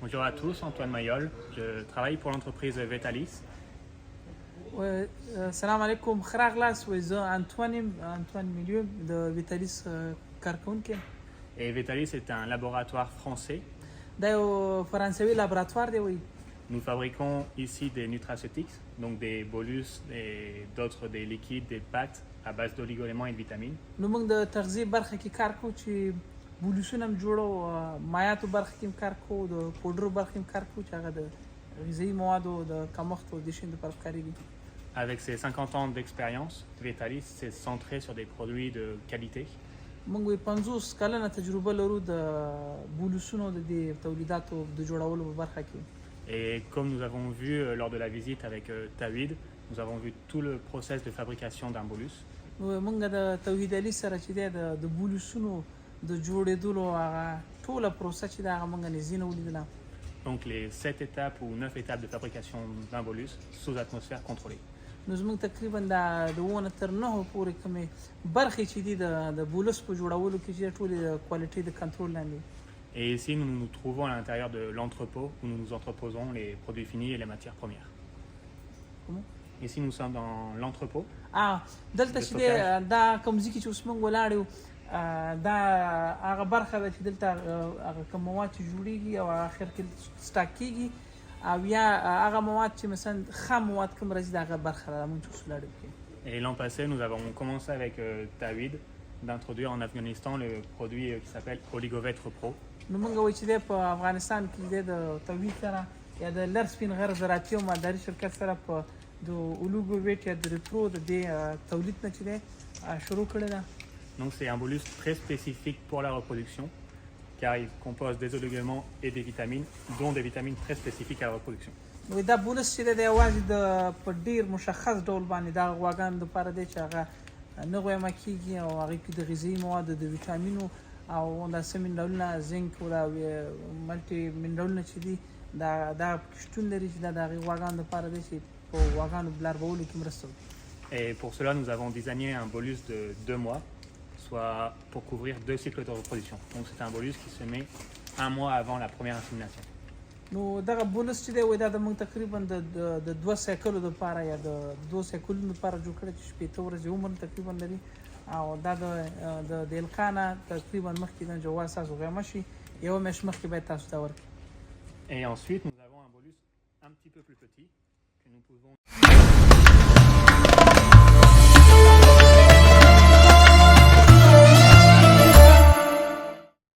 Bonjour à tous, Antoine Mayol. Je travaille pour l'entreprise Vetalis. السلام علیکم ښه راغلاست. زه انټوان میلیو د ویتالیس کارکونکی. Et Vetalis est un laboratoire français. دا یو فرانسوي لابراتوار دی. Nous fabriquons ici des nutraceutiques, donc des bolus et d'autres des liquides, des pâtes à base d'oligo-éléments et de vitamines. نو موږ د تغذیه برخه کې کار کوو چې بولوسونه هم جوړو، مایعاتو برخه کې هم کار کوو، د پوډرو برخه کې هم کار کوو چې هغه د غذایي موادو د کمښت او د شین لپاره کارېږي. Avec ses 50 ans d'expérience, Vetalis s'est centré sur des produits de qualité. موږ 50 کلنه تجربه لرو د بولوسونو د دې تولیداتو د جوړولو په برخه کې. Et comme nous avons vu lors de la visite avec Tawhid, nous avons vu tout le process de fabrication d'un bolus. موږ د توحید علي سره چې د بولوسونو د جوړېدلو هغه ټوله پروسه چې دا هغه موږ نږدې ولیدله. Donc les 7 étapes ou 9 étapes de fabrication d'un bolus sous atmosphère contrôlée. نو زموږ تقریبا د 1 تر 9 پورې کومې برخې چې دي د بولس په جوړولو کې چې ټولې د کوالټي د کنټرول لاندې. Et ici, nous nous trouvons à l'intérieur de l'entrepôt où nous entreposons les produits finis et les matières premières. Comment? Ici, nous sommes dans l'entrepôt. دلته چې دا کوم ځای کې چې اوس موږ ولاړ یو دا هغه برخه ده چې دلته هغه کوم مواد چې جوړېږي او آخر کې سټاک کېږي او یا هغه مواد چې مثلا خام مواد کوم راځي دا هغه برخه ده موږ چې اوس ولاړ یو. Et l'an passé, nous avons commencé avec Tawhid d'introduire en Afghanistan le produit qui s'appelle Oligovêtre Pro. نو موږ وایو چې په افغانستان کې د توحید سره یا د لر سپین غر زراعتي او مالداري شرکت سره په د اولوګوویټ یا د پرو د تولید نه چې دی شروع کړی ده. Donc c'est un bolus très spécifique pour la reproduction car il compose des oligo-éléments et des vitamines, dont des vitamines très spécifiques à la reproduction. نو دا بولس چې دی یوازې د په ډېر مشخص ډول باندې دا غواګانو دپاره دی چې هغه نه غویمه کېږي او هغې کې د غذایي موادو د ویټامینو او داسې منرالونه زینک او دا ملټي منرالونه چې دي دا شتون لري چې دا د هغې غواګانو دپاره دی چې په غواګانو لاربولو کې مرسته وکړي. Et pour cela, nous avons designé un bolus de 2 mois, soit pour couvrir 2 cycles de reproduction. Donc c'est un bolus qui se met 1 mois avant la première insémination. نو دغه بولس چې دی دا د موږ تقریبا د 2 سایکلو دپاره یا د 2 سایکلونو دپاره جوړ کړی چې 15 ورځې عمر تقریبا لري او دا د القا نه تقریبا مخکې د جواز ستاسو غیمه شي یوه میاشت مخکې باید تاسو ته ورکړي. Et ensuite, nous avons un bolus un petit peu plus petit que nous pouvons